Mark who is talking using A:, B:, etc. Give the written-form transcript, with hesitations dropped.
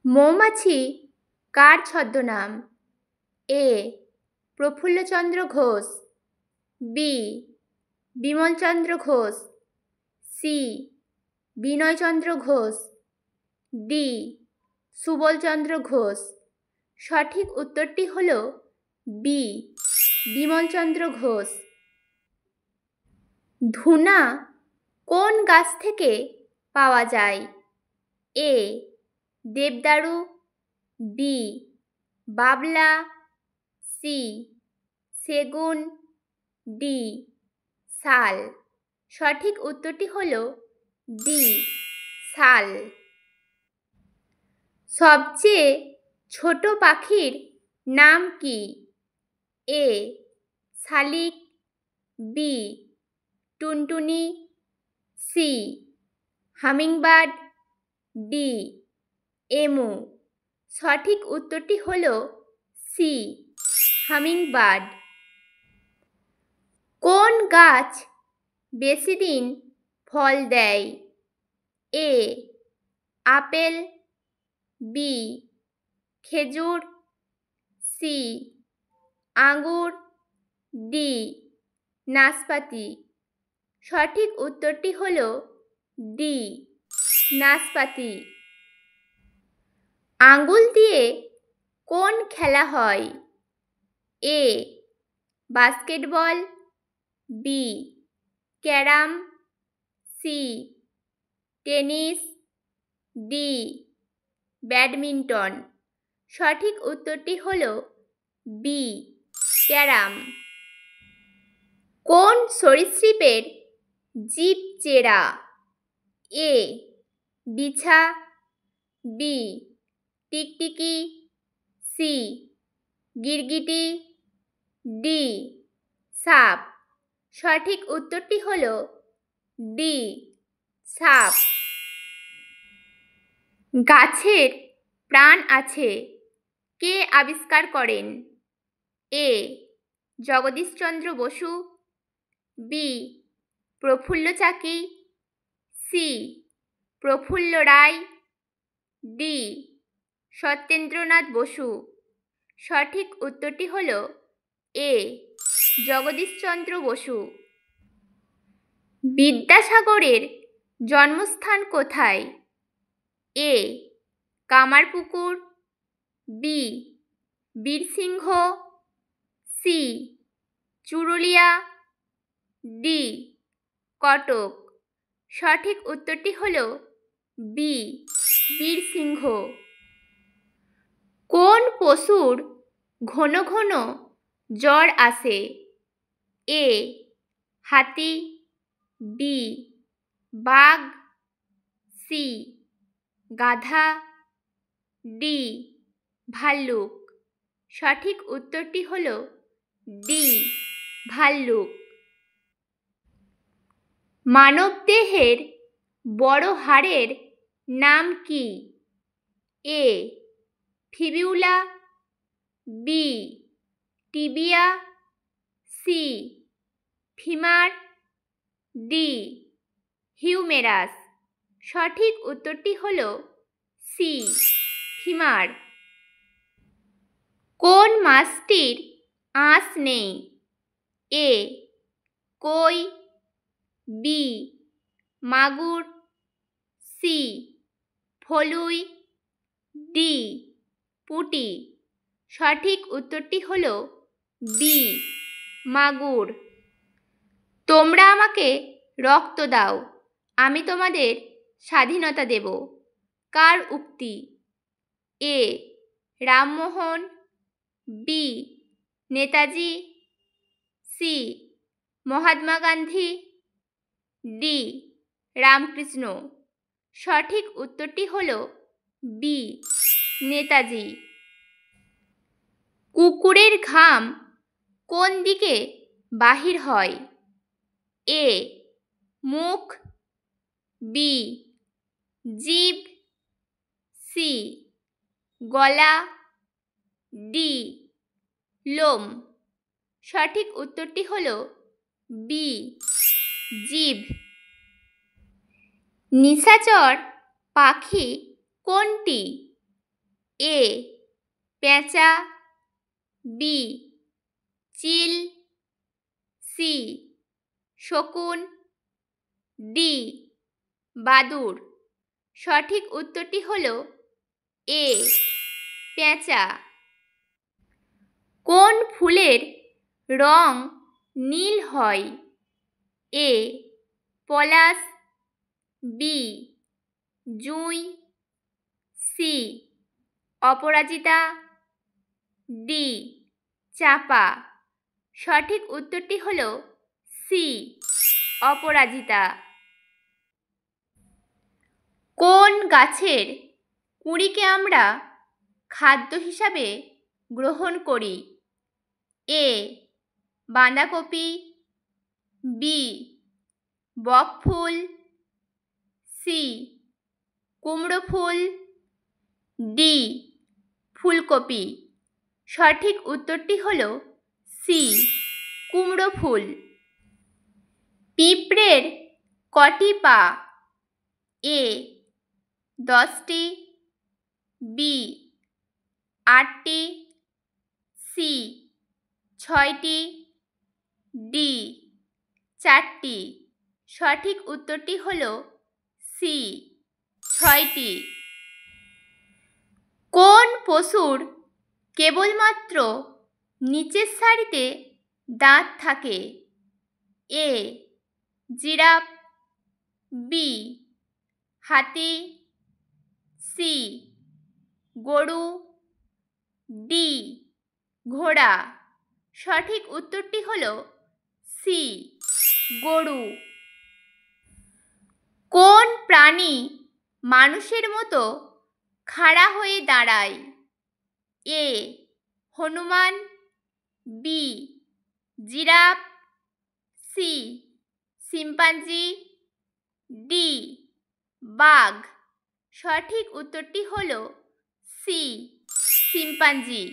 A: মৌমাছি কার ছদ্মনাম? A Prafullachandra Ghosh, B Bimalchandra Ghosh, C Binoychandra Ghosh, D Subalchandra Ghosh. সঠিক উত্তরটি হল বি বিমলচন্দ্র ঘোষ। ধুনা কোন গাছ থেকে পাওয়া যায়? এ দেবদারু, বি বাবলা, সি সেগুন, ডি শাল। সঠিক উত্তরটি হল ডি শাল। সবচেয়ে ছোট পাখির নাম কি? এ শালিক, বি টুনটুনি, সি হামিংবার্ড, ডি এমু। সঠিক উত্তরটি হল সি হামিংবার্ড। কোন গাছ বেশি দিন ফল দেয়? এ আপেল, বি খেজুর, সি আঙ্গুর, ডি নাশপাতি। সঠিক উত্তরটি হল ডি নাশপাতি। আঙ্গুল দিয়ে কোন খেলা হয়? A basketball, B carrom, C tennis, D badminton. সঠিক উত্তরটি হল বি ক্যারাম। কোন সরীসৃপের জিভ চেরা? এ বিছা, বি টিকটিকি, সি গিরগিটি, ডি সাপ। সঠিক উত্তরটি হল ডি সাপ। গাছের প্রাণ আছে কে আবিষ্কার করেন? A Jagadishchandra Basu, B Prafulla Chaki, C Prafulla Ray, D Satyendranath Basu. সঠিক উত্তরটি হল এ জগদীশচন্দ্র বসু। বিদ্যাসাগরের জন্মস্থান কোথায়? A Kamarpukur, B Birsingha, C Churulia, D Cuttack. সঠিক উত্তরটি হল বি বীরসিংহ। কোন পশুর ঘন ঘন জ্বর আসে? এ হাতি, বি বাঘ, সি গাধা, ডি ভাল্লুক। সঠিক উত্তরটি হল ডি ভাল্লুক। মানবদেহের বড় হাড়ের নাম কি? A fibula, B tibia, C femur, D humerus. সঠিক উত্তরটি হল সি ফিমার। কোন মাছটির আঁশ নেই? এ কই, বি মাগুর, সি ফলুই, ডি পুঁটি। সঠিক উত্তরটি হল বি মাগুর। তোমরা আমাকে রক্ত দাও, আমি তোমাদের স্বাধীনতা দেব কার উক্তি? A Rammohan, B Netaji, C Mahatma Gandhi, D Ramakrishna. সঠিক উত্তরটি হল বি নেতাজি। কুকুরের ঘাম কোন দিকে বাহির হয়? এ মুখ, বি জিভ, সি গলা, ডি লোম। সঠিক উত্তরটি হল বি জিভ। নিশাচর পাখি কোনটি? এ পেঁচা, বি চিল, সি শকুন, ডি বাদুড়। সঠিক উত্তরটি হল এ পেঁচা। কোন ফুলের রং নীল হয়? এ পলাশ, বি জুঁই, সি অপরাজিতা, ডি চাঁপা। সঠিক উত্তরটি হল সি অপরাজিতা। কোন গাছের কুঁড়িকে আমরা খাদ্য হিসাবে গ্রহণ করি? এ বাঁধাকপি, বি বকফুল, সি কুমড়ো ফুল, ডি ফুলকপি। সঠিক উত্তরটি হল সি কুমড়ো ফুল। পিঁপড়ের কটি পা? এ 10টি, বি 8টি, সি 6টি, ডি 4টি। সঠিক উত্তরটি হল সি 6টি। কোন পশুর কেবলমাত্র নিচের সারিতে দাঁত থাকে? এ জিরাফ, বি হাতি, সি গরু, ডি ঘোড়া। সঠিক উত্তরটি হল সি গরু। কোন প্রাণী মানুষের মতো খাড়া হয়ে দাঁড়ায়? এ হনুমান, B giraffe, C chimpanzee, D বাঘ। সঠিক উত্তরটি হল সি শিম্পাঞ্জি।